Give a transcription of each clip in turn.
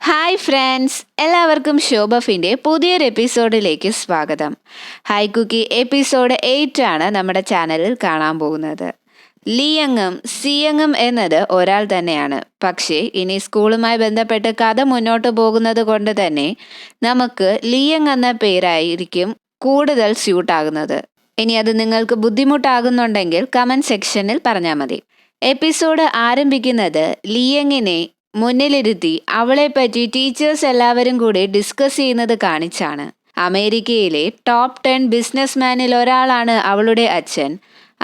Hi friends, എല്ലാവർക്കും ശോഭഫിൻ്റെ പുതിയൊരു എപ്പിസോഡിലേക്ക് സ്വാഗതം. ഹായ് കുക്കി എപ്പിസോഡ് 8 ആണ് നമ്മുടെ ചാനലിൽ കാണാൻ പോകുന്നത്. ലിയങ്ങും സിയങ്ങും എന്നത് ഒരാൾ തന്നെയാണ്. പക്ഷേ ഇനി സ്കൂളുമായി ബന്ധപ്പെട്ട് കഥ മുന്നോട്ട് പോകുന്നത് കൊണ്ട് തന്നെ നമുക്ക് ലിയങ് എന്ന പേരായിരിക്കും കൂടുതൽ സ്യൂട്ടാകുന്നത്. ഇനി അത് നിങ്ങൾക്ക് ബുദ്ധിമുട്ടാകുന്നുണ്ടെങ്കിൽ കമൻറ്റ് സെക്ഷനിൽ പറഞ്ഞാൽ മതി. എപ്പിസോഡ് ആരംഭിക്കുന്നത് ലിയങ്ങിനെ മുന്നിലിരുത്തി അവളെപ്പറ്റി ടീച്ചേഴ്സ് എല്ലാവരും കൂടി ഡിസ്കസ് ചെയ്യുന്നത് കാണിച്ചാണ്. അമേരിക്കയിലെ ടോപ്പ് 10 ബിസിനസ്മാനിൽ ഒരാളാണ് അവളുടെ അച്ഛൻ.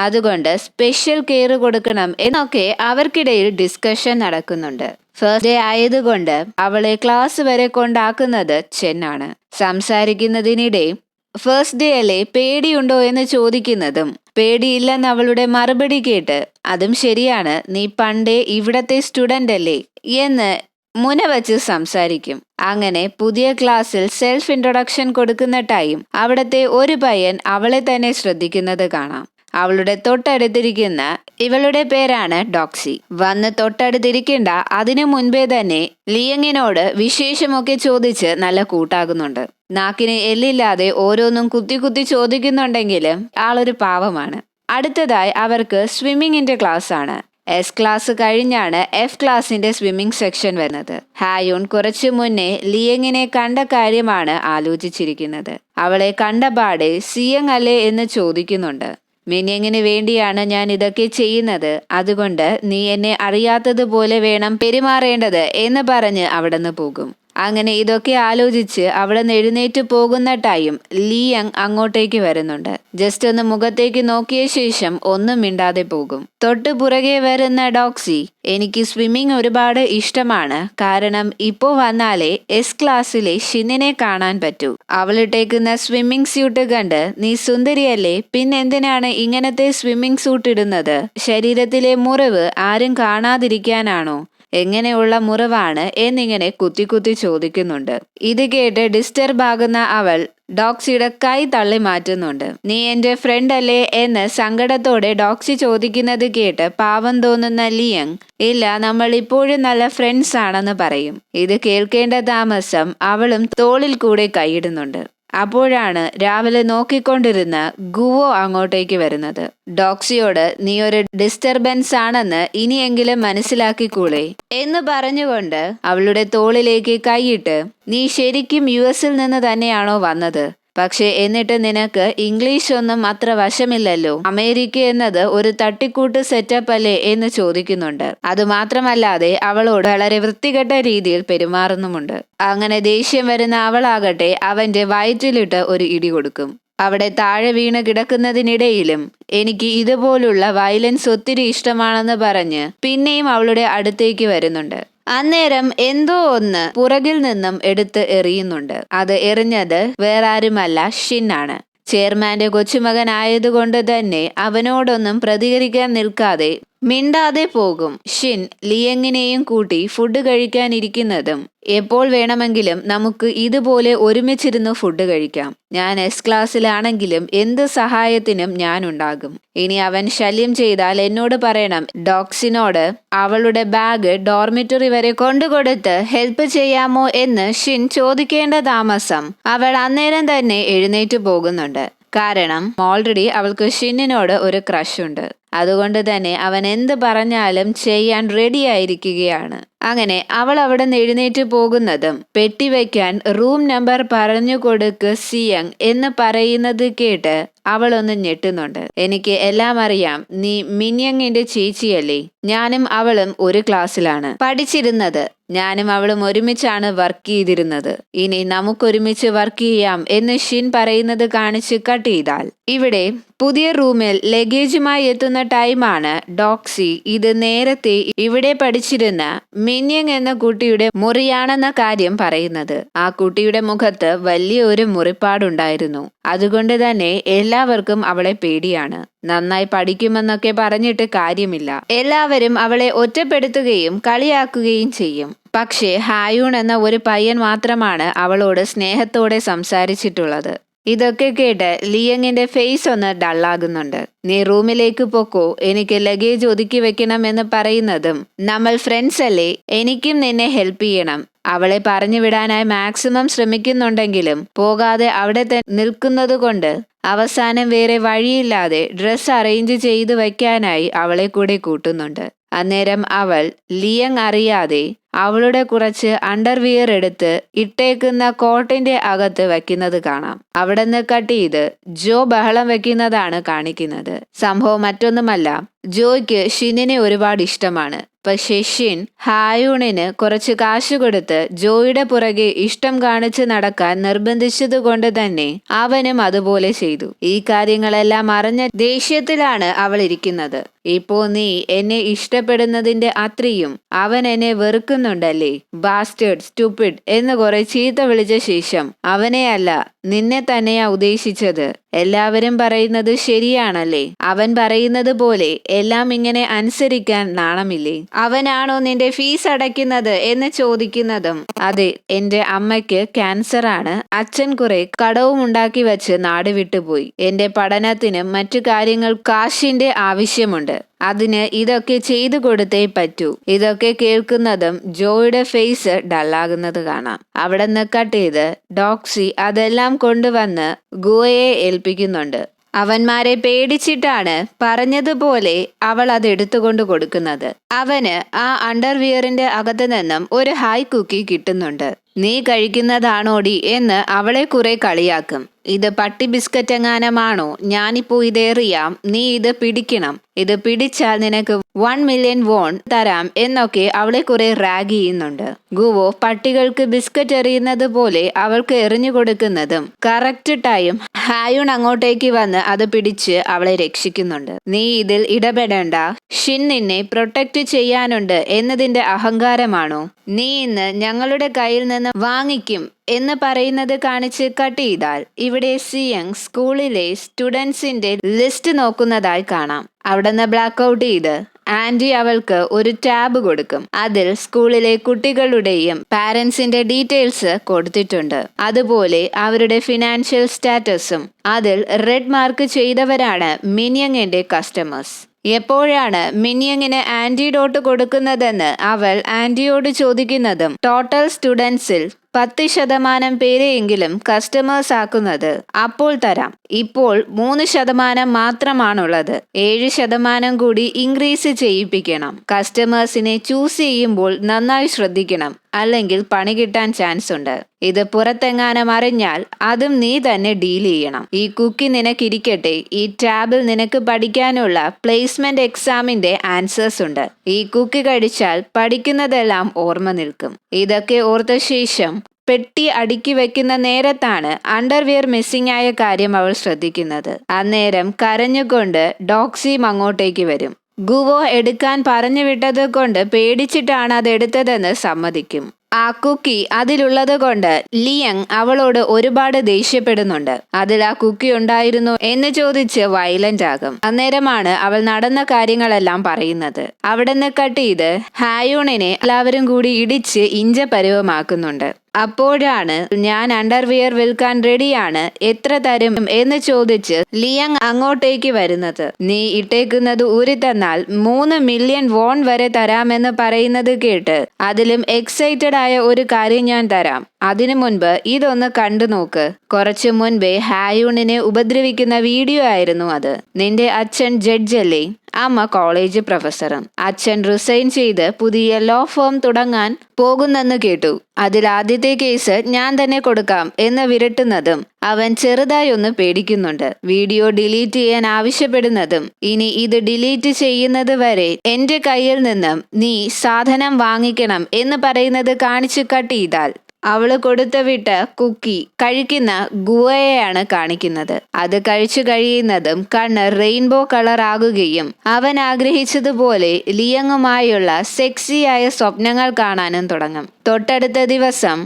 അതുകൊണ്ട് സ്പെഷ്യൽ കെയർ കൊടുക്കണം എന്നൊക്കെ അവർക്കിടയിൽ ഡിസ്കഷൻ നടക്കുന്നുണ്ട്. ഫസ്റ്റ് ഡേ ആയതുകൊണ്ട് അവളെ ക്ലാസ് വരെ കൊണ്ടാക്കുന്നത് ചെന്നാണ്. സംസാരിക്കുന്നതിനിടെ ഫസ്റ്റ് ഡേ അല്ലേ, പേടിയുണ്ടോ എന്ന് ചോദിക്കുന്നതും പേടിയില്ലെന്ന് അവളുടെ മറുപടി കേട്ട് അതും ശരിയാണ്, നീ പണ്ടേ ഇവിടത്തെ സ്റ്റുഡൻ്റ് അല്ലേ എന്ന് മുന വച്ച് സംസാരിക്കും. അങ്ങനെ പുതിയ ക്ലാസ്സിൽ സെൽഫ് ഇൻട്രൊഡക്ഷൻ കൊടുക്കുന്ന ടൈം അവിടത്തെ ഒരു പയ്യൻ അവളെ തന്നെ ശ്രദ്ധിക്കുന്നത് കാണാം. അവളുടെ തൊട്ടടുത്തിരിക്കുന്ന ഇവളുടെ പേരാണ് ഡോക്സി. വന്ന് തൊട്ടടുത്തിരിക്കേണ്ട അതിനു മുൻപേ തന്നെ ലിയങ്ങിനോട് വിശേഷമൊക്കെ ചോദിച്ച് നല്ല കൂട്ടാകുന്നുണ്ട്. നാക്കിന് എല്ലില്ലാതെ ഓരോന്നും കുത്തി കുത്തി ചോദിക്കുന്നുണ്ടെങ്കിലും ആളൊരു പാവമാണ്. അടുത്തതായി അവർക്ക് സ്വിമ്മിങ്ങിന്റെ ക്ലാസ് ആണ്. എസ് ക്ലാസ് കഴിഞ്ഞാണ് എഫ് ക്ലാസിന്റെ സ്വിമ്മിംഗ് സെക്ഷൻ വരുന്നത്. ഹായൂൺ കുറച്ചു മുന്നേ ലിയങ്ങിനെ കണ്ട കാര്യമാണ് ആലോചിച്ചിരിക്കുന്നത്. അവളെ കണ്ടപാടെ സിയങ് അല്ലേ എന്ന് ചോദിക്കുന്നുണ്ട്. മിനിയങ്ങിന് വേണ്ടിയാണ് ഞാൻ ഇതൊക്കെ ചെയ്യുന്നത്, അതുകൊണ്ട് നീ എന്നെ അറിയാത്തതുപോലെ വേണം പെരുമാറേണ്ടത് എന്ന് പറഞ്ഞ് അവിടുന്ന് പോകും. അങ്ങനെ ഇതൊക്കെ ആലോചിച്ച് അവിടെ നിന്ന് എഴുന്നേറ്റ് പോകുന്ന ടൈം ലിയങ് അങ്ങോട്ടേക്ക് വരുന്നുണ്ട്. ജസ്റ്റ് ഒന്ന് മുഖത്തേക്ക് നോക്കിയ ശേഷം ഒന്നും മിണ്ടാതെ പോകും. തൊട്ടു പുറകെ വരുന്ന ഡോക്സി, എനിക്ക് സ്വിമ്മിങ് ഒരുപാട് ഇഷ്ടമാണ്, കാരണം ഇപ്പോൾ വന്നാലേ എസ് ക്ലാസ്സിലെ ഷിന്നിനെ കാണാൻ പറ്റൂ. അവളിട്ടേക്കുന്ന സ്വിമ്മിങ് സ്യൂട്ട് കണ്ട് നീ സുന്ദരിയല്ലേ, പിന്നെന്തിനാണ് ഇങ്ങനത്തെ സ്വിമ്മിങ് സൂട്ട് ഇടുന്നത്? ശരീരത്തിലെ മുറിവ് ആരും കാണാതിരിക്കാനാണോ? എങ്ങനെയുള്ള മുറിവാണ് എന്നിങ്ങനെ കുത്തി കുത്തി ചോദിക്കുന്നുണ്ട്. ഇത് കേട്ട് ഡിസ്റ്റർബ് ആകുന്ന അവൾ ഡോക്സിയുടെ കൈ തള്ളി മാറ്റുന്നുണ്ട്. നീ എന്റെ ഫ്രണ്ട് അല്ലേ എന്ന് സങ്കടത്തോടെ ഡോക്സി ചോദിക്കുന്നത് കേട്ട് പാവം തോന്നുന്ന ലിയങ്, ഇല്ല, നമ്മൾ ഇപ്പോഴും നല്ല ഫ്രണ്ട്സ് ആണെന്ന് പറയും. ഇത് കേൾക്കേണ്ട താമസം അവളും തോളിൽ കൂടെ കൈയിടുന്നുണ്ട്. അപ്പോഴാണ് രാവിലെ നോക്കിക്കൊണ്ടിരുന്ന ഗുവോ അങ്ങോട്ടേക്ക് വരുന്നത്. ഡോക്സിയോട് നീ ഒരു ഡിസ്റ്റർബൻസ് ആണെന്ന് ഇനിയെങ്കിലും മനസ്സിലാക്കിക്കൂടെ എന്ന് പറഞ്ഞുകൊണ്ട് അവളുടെ തോളിലേക്ക് കൈയിട്ട്, നീ ശരിക്കും US നിന്ന് തന്നെയാണോ വന്നത്? പക്ഷെ എന്നിട്ട് നിനക്ക് ഇംഗ്ലീഷ് ഒന്നും അത്ര വശമില്ലല്ലോ. അമേരിക്ക എന്നത് ഒരു തട്ടിക്കൂട്ട് സെറ്റപ്പ് അല്ലേ എന്ന് ചോദിക്കുന്നുണ്ട്. അതുമാത്രമല്ലാതെ അവളോട് വളരെ വൃത്തികെട്ട രീതിയിൽ പെരുമാറുന്നുമുണ്ട്. അങ്ങനെ ദേഷ്യം വരുന്ന അവളാകട്ടെ അവന്റെ വയറ്റിലിട്ട് ഒരു ഇടി കൊടുക്കും. അവിടെ താഴെ വീണ് കിടക്കുന്നതിനിടയിലും എനിക്ക് ഇതുപോലുള്ള വയലൻസ് ഒത്തിരി ഇഷ്ടമാണെന്ന് പറഞ്ഞ് പിന്നെയും അവളുടെ അടുത്തേക്ക് വരുന്നുണ്ട്. അന്നേരം എന്തോ ഒന്ന് പുറകിൽ നിന്നും എടുത്ത് എറിയുന്നുണ്ട്. അത് എറിഞ്ഞത് വേറാരുമല്ല, ഷിന്നാണ്. ചെയർമാന്റെ കൊച്ചുമകൻ ആയതുകൊണ്ട് തന്നെ അവനോടൊന്നും പ്രതികരിക്കാൻ നിൽക്കാതെ മിണ്ടാതെ പോകും. ഷിൻ ലിയങ്ങിനെയും കൂട്ടി ഫുഡ് കഴിക്കാനിരിക്കുന്നതും, എപ്പോൾ വേണമെങ്കിലും നമുക്ക് ഇതുപോലെ ഒരുമിച്ചിരുന്ന് ഫുഡ് കഴിക്കാം. ഞാൻ എസ് ക്ലാസ്സിലാണെങ്കിലും എന്ത് സഹായത്തിനും ഞാൻ ഉണ്ടാകും. ഇനി അവൻ ശല്യം ചെയ്താൽ എന്നോട് പറയണം. ഡോക്സിനോട് അവളുടെ ബാഗ് ഡോർമിറ്ററി വരെ കൊണ്ടുകൊടുത്ത് ഹെൽപ്പ് ചെയ്യാമോ എന്ന് ഷിൻ ചോദിക്കേണ്ട താമസം അവൾ അന്നേരം തന്നെ എഴുന്നേറ്റ് പോകുന്നുണ്ട്. കാരണം ഓൾറെഡി അവൾക്ക് ഷിന്നിനോട് ഒരു ക്രഷ് ഉണ്ട്. അതുകൊണ്ട് തന്നെ അവൻ എന്ത് പറഞ്ഞാലും ചെയ്യാൻ റെഡി ആയിരിക്കുകയാണ്. അങ്ങനെ അവൾ അവിടെ നിന്ന് എഴുന്നേറ്റ് പോകുന്നതും പെട്ടി വയ്ക്കാൻ റൂം നമ്പർ പറഞ്ഞു കൊടുക്ക് സിയങ് എന്ന് പറയുന്നത് കേട്ട് അവളൊന്ന് ഞെട്ടുന്നുണ്ട്. എനിക്ക് എല്ലാം അറിയാം, നീ മിനിയങ്ങിന്റെ ചേച്ചിയല്ലേ. ഞാനും അവളും ഒരു ക്ലാസ്സിലാണ് പഠിച്ചിരുന്നത്. ഞാനും അവളും ഒരുമിച്ചാണ് വർക്ക് ചെയ്തിരുന്നത്. ഇനി നമുക്കൊരുമിച്ച് വർക്ക് ചെയ്യാം എന്ന് ഷിൻ പറയുന്നത് കാണിച്ച് കട്ട് ചെയ്താൽ ഇവിടെ പുതിയ റൂമിൽ ലഗേജുമായി എത്തുന്ന ടൈമാണ് ഡോക്സി ഇത് നേരത്തെ ഇവിടെ പഠിച്ചിരുന്ന മിനിയങ് എന്ന കുട്ടിയുടെ മുറിയാണെന്ന കാര്യം പറയുന്നത്. ആ കുട്ടിയുടെ മുഖത്ത് വലിയ ഒരു മുറിപ്പാടുണ്ടായിരുന്നു. അതുകൊണ്ട് തന്നെ എല്ലാവർക്കും അവളെ പേടിയാണ്. നന്നായി പഠിക്കുമെന്നൊക്കെ പറഞ്ഞിട്ട് കാര്യമില്ല. എല്ലാവരും അവളെ ഒറ്റപ്പെടുത്തുകയും കളിയാക്കുകയും ചെയ്യും. പക്ഷേ ഹായൂൺ എന്ന ഒരു പയ്യൻ മാത്രമാണ് അവളോട് സ്നേഹത്തോടെ സംസാരിച്ചിട്ടുള്ളത്. ഇതൊക്കെ കേട്ട് ലിയങ്ങിന്റെ ഫേസ് ഒന്ന് ഡള്ളാകുന്നുണ്ട്. നീ റൂമിലേക്ക് പൊക്കോ, എനിക്ക് ലഗേജ് ഒതുക്കി വെക്കണം എന്ന് പറയുന്നതും നമ്മൾ ഫ്രണ്ട്സ് അല്ലേ, എനിക്കും നിന്നെ ഹെൽപ്പ് ചെയ്യണം, അവളെ പറഞ്ഞു വിടാനായി മാക്സിമം ശ്രമിക്കുന്നുണ്ടെങ്കിലും പോകാതെ അവിടെ നിൽക്കുന്നത് കൊണ്ട് അവസാനം വേറെ വഴിയില്ലാതെ ഡ്രസ്സ് അറേഞ്ച് ചെയ്ത് വയ്ക്കാനായി അവളെ കൂടെ കൂട്ടുന്നുണ്ട്. അന്നേരം അവൾ ലിയങ് അറിയാതെ അവളുടെ കുറച്ച് അണ്ടർവിയർ എടുത്ത് ഇട്ടേക്കുന്ന കോട്ടിന്റെ അകത്ത് വെക്കുന്നത് കാണാം. അവിടെ നിന്ന് കട്ട് ചെയ്ത് ജോ ബഹളം വെക്കുന്നതാണ് കാണിക്കുന്നത്. സംഭവം മറ്റൊന്നുമല്ല, ജോയ്ക്ക് ഷിന്നിനെ ഒരുപാട് ഇഷ്ടമാണ്. പക്ഷേ ഷിൻ ഹായൂണിന് കുറച്ച് കാശ് കൊടുത്ത് ജോയുടെ പുറകെ ഇഷ്ടം കാണിച്ച് നടക്കാൻ നിർബന്ധിച്ചത് കൊണ്ട് തന്നെ അവനും അതുപോലെ ചെയ്തു. ഈ കാര്യങ്ങളെല്ലാം അറിഞ്ഞ ദേഷ്യത്തിലാണ് അവൾ ഇരിക്കുന്നത്. ഇപ്പോ നീ എന്നെ ഇഷ്ടപ്പെടുന്നതിന്റെ അത്രയും അവൻ എന്നെ വെറുക്കുന്നുണ്ടല്ലേ, ബാസ്റ്റേഡ്, സ്റ്റുപ്പിഡ് എന്ന് കുറെ ചീത്ത വിളിച്ച ശേഷം അവനെ അല്ല നിന്നെ തന്നെയാ ഉദ്ദേശിച്ചത്. എല്ലാവരും പറയുന്നത് ശരിയാണല്ലേ, അവൻ പറയുന്നത് പോലെ എല്ലാം ഇങ്ങനെ അനുസരിക്കാൻ നാണമില്ലേ, അവനാണോ നിന്റെ ഫീസ് അടയ്ക്കുന്നത് എന്ന് ചോദിക്കുന്നതും. അതെ, എന്റെ അമ്മയ്ക്ക് ക്യാൻസർ ആണ്, അച്ഛൻ കുറെ കടവും ഉണ്ടാക്കി വെച്ച് നാട് വിട്ടുപോയി, എന്റെ പഠനത്തിനും മറ്റു കാര്യങ്ങൾ കാശിന്റെ ആവശ്യമുണ്ട്, അതിന് ഇതൊക്കെ ചെയ്തു കൊടുത്തേ പറ്റൂ. ഇതൊക്കെ കേൾക്കുന്നതും ജോയുടെ ഫേസ് ഡള്ളാകുന്നത് കാണാം. അവിടെ നിന്ന് കട്ട് ചെയ്ത് ഡോക്സി അതെല്ലാം കൊണ്ടുവന്ന് ഗുവയെ ഏൽപ്പിക്കുന്നുണ്ട്. അവന്മാരെ പേടിച്ചിട്ടാണ് പറഞ്ഞതുപോലെ അവൾ അത് എടുത്തുകൊണ്ട് കൊടുക്കുന്നത്. അവന് ആ അണ്ടർവിയറിന്റെ അകത്ത് നിന്നും ഒരു ഹായ് കുക്കി കിട്ടുന്നുണ്ട്. നീ കഴിക്കുന്നതാണോടി എന്ന് അവളെ കുറെ കളിയാക്കും. ഇത് പട്ടി ബിസ്ക്കറ്റ് എങ്ങാനമാണോ, ഞാനിപ്പോ ഇതേറിയാം, നീ ഇത് പിടിക്കണം, ഇത് പിടിച്ചാൽ നിനക്ക് 1 മില്യൺ വോൺ തരാം എന്നൊക്കെ അവളെ കുറെ റാഗ് ചെയ്യുന്നുണ്ട്. ഗുവോ പട്ടികൾക്ക് ബിസ്ക്കറ്റ് എറിയുന്നത് പോലെ അവൾക്ക് എറിഞ്ഞു കൊടുക്കുന്നതും കറക്റ്റ് ടൈം ഹായൂൺ അങ്ങോട്ടേക്ക് വന്ന് അത് പിടിച്ച് അവളെ രക്ഷിക്കുന്നുണ്ട്. നീ ഇതിൽ ഇടപെടേണ്ട, ഷിൻ നിന്നെ പ്രൊട്ടക്റ്റ് ചെയ്യാനുണ്ട് എന്നതിന്റെ അഹങ്കാരമാണോ, നീ ഇന്ന് ഞങ്ങളുടെ കയ്യിൽ നിന്ന് വാങ്ങിക്കും എന്ന് പറയുന്നത് കാണിച്ച് കട്ട് ചെയ്താൽ ഇവിടെ സിയങ് സ്കൂളിലെ സ്റ്റുഡൻസിന്റെ ലിസ്റ്റ് നോക്കുന്നതായി കാണാം. അവിടെ നിന്ന് ബ്ലാക്ക് ഔട്ട് ചെയ്ത് ആന്റി അവൾക്ക് ഒരു ടാബ് കൊടുക്കും. അതിൽ സ്കൂളിലെ കുട്ടികളുടെയും പാരന്റ്സിന്റെ ഡീറ്റെയിൽസ് കൊടുത്തിട്ടുണ്ട്, അതുപോലെ അവരുടെ ഫിനാൻഷ്യൽ സ്റ്റാറ്റസും. അതിൽ റെഡ് മാർക്ക് ചെയ്തവരാണ് മിനിയങ്ങിന്റെ കസ്റ്റമേഴ്സ്. എപ്പോഴാണ് മിനിയങ്ങിന് ആന്റിഡോട്ട് കൊടുക്കുന്നതെന്ന് അവൾ ആന്റിയോട് ചോദിക്കുന്നതും ടോട്ടൽ സ്റ്റുഡൻസിൽ 10% പേരെയെങ്കിലും കസ്റ്റമേഴ്സ് ആക്കുന്നത് അപ്പോൾ തരാം, ഇപ്പോൾ 3% മാത്രമാണുള്ളത്, 7% കൂടി ഇൻക്രീസ് ചെയ്യിപ്പിക്കണം, കസ്റ്റമേഴ്സിനെ ചൂസ് ചെയ്യുമ്പോൾ നന്നായി ശ്രദ്ധിക്കണം, അല്ലെങ്കിൽ പണി കിട്ടാൻ ചാൻസ് ഉണ്ട്, ഇത് പുറത്തെങ്ങാനും അറിഞ്ഞാൽ അതും നീ തന്നെ ഡീൽ ചെയ്യണം, ഈ കുക്കി നിനക്കിരിക്കട്ടെ, ഈ ടാബിൽ നിനക്ക് പഠിക്കാനുള്ള പ്ലേസ്മെന്റ് എക്സാമിന്റെ ആൻസേഴ്സ് ഉണ്ട്, ഈ കുക്കി കഴിച്ചാൽ പഠിക്കുന്നതെല്ലാം ഓർമ്മ നിൽക്കും. ഇതൊക്കെ ഓർത്ത ശേഷം പെട്ടി അടുക്കി വെക്കുന്ന നേരത്താണ് അണ്ടർവിയർ മിസ്സിംഗ് ആയ കാര്യം അവൾ ശ്രദ്ധിക്കുന്നത്. അന്നേരം കരഞ്ഞുകൊണ്ട് ഡോക്സിയും അങ്ങോട്ടേക്ക് വരും. ഗുവോ എടുക്കാൻ പറഞ്ഞു വിട്ടത് കൊണ്ട് പേടിച്ചിട്ടാണ് അത് എടുത്തതെന്ന് സമ്മതിക്കും. ആ കുക്കി അതിലുള്ളത് കൊണ്ട് ലിയങ് അവളോട് ഒരുപാട് ദേഷ്യപ്പെടുന്നുണ്ട്. അതിൽ ആ കുക്കി ഉണ്ടായിരുന്നു എന്ന് ചോദിച്ച് വയലന്റ് ആകും. അന്നേരമാണ് അവൾ നടന്ന കാര്യങ്ങളെല്ലാം പറയുന്നത്. അവിടെ നിന്ന് കട്ട് ചെയ്ത് ഹായൂണിനെ എല്ലാവരും കൂടി ഇടിച്ച് ഇഞ്ച പരുവമാക്കുന്നുണ്ട്. അപ്പോഴാണ് ഞാൻ അണ്ടർവിയർ വിൽക്കാൻ റെഡിയാണ്, എത്ര തരും എന്ന് ചോദിച്ച് ലിയങ് അങ്ങോട്ടേക്ക് വരുന്നത്. നീ ഇട്ടേക്കുന്നത് ഊരി തന്നാൽ 3 മില്യൺ വോൺ വരെ തരാമെന്ന് പറയുന്നത് കേട്ട് അതിലും എക്സൈറ്റഡ് ആയ ഒരു കാര്യം ഞാൻ തരാം. അതിനു മുൻപ് ഇതൊന്ന് കണ്ടു നോക്ക്. കുറച്ചു മുൻപേ ഹായൂണിനെ ഉപദ്രവിക്കുന്ന വീഡിയോ ആയിരുന്നു അത്. നിന്റെ അച്ഛൻ ജഡ്ജല്ലേ, അമ്മ കോളേജ് പ്രൊഫസറും. അച്ഛൻ റിസൈൻ ചെയ്ത് പുതിയ ലോ ഫേം തുടങ്ങാൻ പോകുന്നെന്ന് കേട്ടു. അതിൽ ആദ്യത്തെ കേസ് ഞാൻ തന്നെ കൊടുക്കാം എന്ന് വിരട്ടുന്നതും അവൻ ചെറുതായി ഒന്ന് പേടിക്കുന്നുണ്ട്. വീഡിയോ ഡിലീറ്റ് ചെയ്യാൻ ആവശ്യപ്പെടുന്നതും ഇനി ഇത് ഡിലീറ്റ് ചെയ്യുന്നത് വരെ എന്റെ കയ്യിൽ നിന്നും നീ സാധനം വാങ്ങിക്കണം എന്ന് പറയുന്നത് കാണിച്ച് കട്ട് ചെയ്താൽ അവള് കൊടുത്തുവിട്ട കുക്കി കഴിക്കുന്ന ഗുവയെയാണ് കാണിക്കുന്നത്. അത് കഴിച്ചു കഴിയുന്നതും കണ്ണ് റെയിൻബോ കളർ ആകുകയും അവൻ ആഗ്രഹിച്ചതുപോലെ ലിയങ്ങുമായുള്ള സെക്സിയായ സ്വപ്നങ്ങൾ കാണാനും തുടങ്ങും. തൊട്ടടുത്ത ദിവസം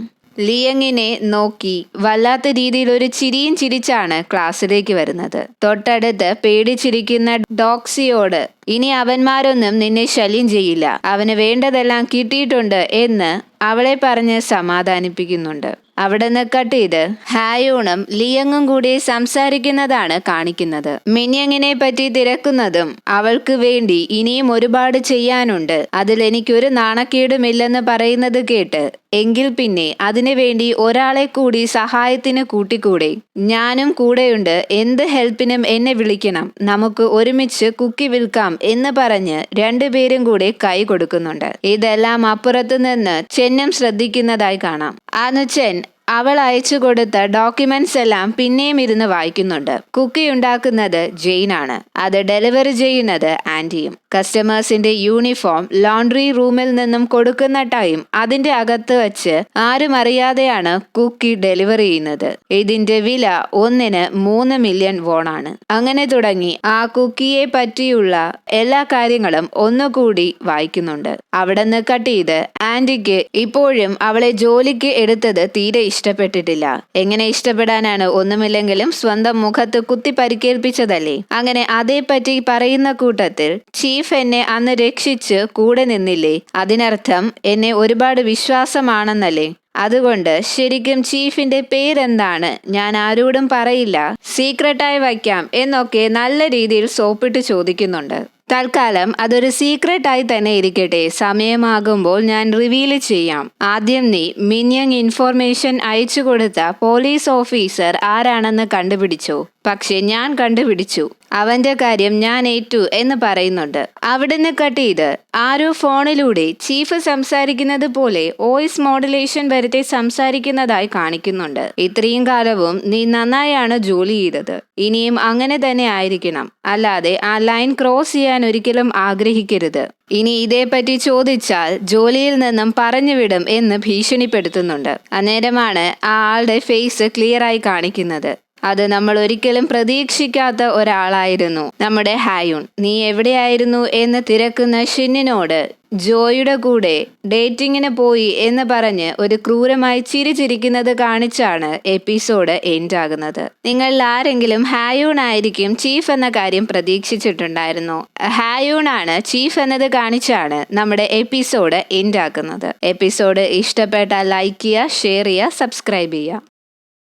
ലിയങ്ങിനെ നോക്കി വല്ലാത്ത രീതിയിൽ ഒരു ചിരിയും ചിരിച്ചാണ് ക്ലാസ്സിലേക്ക് വരുന്നത്. തൊട്ടടുത്ത് പേടിച്ചിരിക്കുന്ന ഡോക്സിയോട് ഇനി അവന്മാരൊന്നും നിന്നെ ശല്യം ചെയ്യില്ല, അവന് വേണ്ടതെല്ലാം കിട്ടിയിട്ടുണ്ട് എന്ന് അവളെ പറഞ്ഞ് സമാധാനിപ്പിക്കുന്നുണ്ട്. അവിടെ നിന്ന് കട്ട് ചെയ്ത് ഹായൂണും ലിയങ്ങും കൂടി സംസാരിക്കുന്നതാണ് കാണിക്കുന്നത്. മിന്യങ്ങിനെ പറ്റി തിരക്കുന്നതും അവൾക്ക് വേണ്ടി ഇനിയും ഒരുപാട് ചെയ്യാനുണ്ട്, അതിൽ എനിക്കൊരു നാണക്കേടുമില്ലെന്ന് പറയുന്നത് കേട്ട് എങ്കിൽ പിന്നെ അതിനു വേണ്ടി ഒരാളെ കൂടി സഹായത്തിന് കൂട്ടിക്കൂടെ? ഞാനും കൂടെയുണ്ട്, എന്ത് ഹെൽപ്പിനും എന്നെ വിളിക്കണം, നമുക്ക് ഒരുമിച്ച് കുക്കി വിൽക്കാം എന്ന് പറഞ്ഞ് രണ്ടുപേരും കൂടെ കൈ കൊടുക്കുന്നുണ്ട്. ഇതെല്ലാം അപ്പുറത്തു നിന്ന് ചെന്നും ശ്രദ്ധിക്കുന്നതായി കാണാം. ചെൻ അവൾ അയച്ചു കൊടുത്ത ഡോക്യുമെന്റ്സ് എല്ലാം പിന്നെയും ഇരുന്ന് വായിക്കുന്നുണ്ട്. കുക്കി ഉണ്ടാക്കുന്നത് ജെയിനാണ്, അത് ഡെലിവറി ചെയ്യുന്നത് ആന്റിയും. കസ്റ്റമേഴ്സിന്റെ യൂണിഫോം ലോണ്ടറി റൂമിൽ നിന്നും കൊടുക്കുന്ന ടൈം അതിന്റെ അകത്ത് വെച്ച് ആരും അറിയാതെയാണ് കുക്കി ഡെലിവറി ചെയ്യുന്നത്. ഇതിന്റെ വില ഒന്നിന് 3 മില്യൺ വോണാണ്. അങ്ങനെ തുടങ്ങി ആ കുക്കിയെ പറ്റിയുള്ള എല്ലാ കാര്യങ്ങളും ഒന്നുകൂടി വായിക്കുന്നുണ്ട്. അവിടെ നിന്ന് കട്ട് ചെയ്ത് ആന്റിക്ക് ഇപ്പോഴും അവളെ ജോലിക്ക് എടുത്തത് തീരെ ഇഷ്ടപ്പെട്ടിട്ടില്ല. എങ്ങനെ ഇഷ്ടപ്പെടാനാണ്, ഒന്നുമില്ലെങ്കിലും സ്വന്തം മുഖത്ത് കുത്തി പരിക്കേൽപ്പിച്ചതല്ലേ. അങ്ങനെ അതേപ്പറ്റി പറയുന്ന കൂട്ടത്തിൽ ചീഫ് എന്നെ അന്ന് രക്ഷിച്ച് കൂടെ നിന്നില്ലേ, അതിനർത്ഥം എന്നെ ഒരുപാട് വിശ്വാസമാണെന്നല്ലേ. അതുകൊണ്ട് ശരിക്കും ചീഫിന്റെ പേരെന്താണ്, ഞാൻ ആരോടും പറയില്ല, സീക്രട്ടായി വയ്ക്കാം എന്നൊക്കെ നല്ല രീതിയിൽ സോപ്പിട്ട് ചോദിക്കുന്നുണ്ട്. തൽക്കാലം അതൊരു സീക്രട്ടായി തന്നെ ഇരിക്കട്ടെ, സമയമാകുമ്പോൾ ഞാൻ റിവീൽ ചെയ്യാം. ആദ്യം നീ മിന്യങ് ഇൻഫോർമേഷൻ അയച്ചു കൊടുത്ത പോലീസ് ഓഫീസർ ആരാണെന്ന് കണ്ടുപിടിച്ചോ? പക്ഷെ ഞാൻ കണ്ടുപിടിച്ചു, അവന്റെ കാര്യം ഞാൻ ഏറ്റു എന്ന് പറയുന്നുണ്ട്. അവിടുന്ന് കട്ട് ചെയ്ത് ആരോ ഫോണിലൂടെ ചീഫ് സംസാരിക്കുന്നത് പോലെ വോയിസ് മോഡുലേഷൻ വരുത്തി സംസാരിക്കുന്നതായി കാണിക്കുന്നുണ്ട്. ഇത്രയും കാലവും നീ നന്നായാണ് ജോലി ചെയ്തത്, ഇനിയും അങ്ങനെ തന്നെ ആയിരിക്കണം, അല്ലാതെ ആ ലൈൻ ക്രോസ് ചെയ്യാൻ ഒരിക്കലും ആഗ്രഹിക്കരുത്. ഇനി ഇതേപ്പറ്റി ചോദിച്ചാൽ ജോലിയിൽ നിന്നും പറഞ്ഞുവിടും എന്ന് ഭീഷണിപ്പെടുത്തുന്നുണ്ട്. അന്നേരമാണ് ആ ആളുടെ ഫേസ് ക്ലിയർ ആയി കാണിക്കുന്നത്. അത് നമ്മൾ ഒരിക്കലും പ്രതീക്ഷിക്കാത്ത ഒരാളായിരുന്നു നമ്മുടെ ഹായൂൺ. നീ എവിടെയായിരുന്നു എന്ന് തിരക്കുന്ന ഷിന്നിനോട് ജോയുടെ കൂടെ ഡേറ്റിങ്ങിന് പോയി എന്ന് പറഞ്ഞ് ഒരു ക്രൂരമായി ചിരിച്ചിരിക്കുന്നത് കാണിച്ചാണ് എപ്പിസോഡ് എൻഡ് ആകുന്നത്. നിങ്ങളിൽ ആരെങ്കിലും ഹായൂൺ ആയിരിക്കും ചീഫ് എന്ന കാര്യം പ്രതീക്ഷിച്ചിട്ടുണ്ടായിരുന്നു? ഹായൂൺ ആണ് ചീഫ് എന്നത് കാണിച്ചാണ് നമ്മുടെ എപ്പിസോഡ് എൻഡ് ആക്കുന്നത്. എപ്പിസോഡ് ഇഷ്ടപ്പെട്ടാൽ ലൈക്ക് ചെയ്യുക, ഷെയർ ചെയ്യുക, സബ്സ്ക്രൈബ് ചെയ്യുക.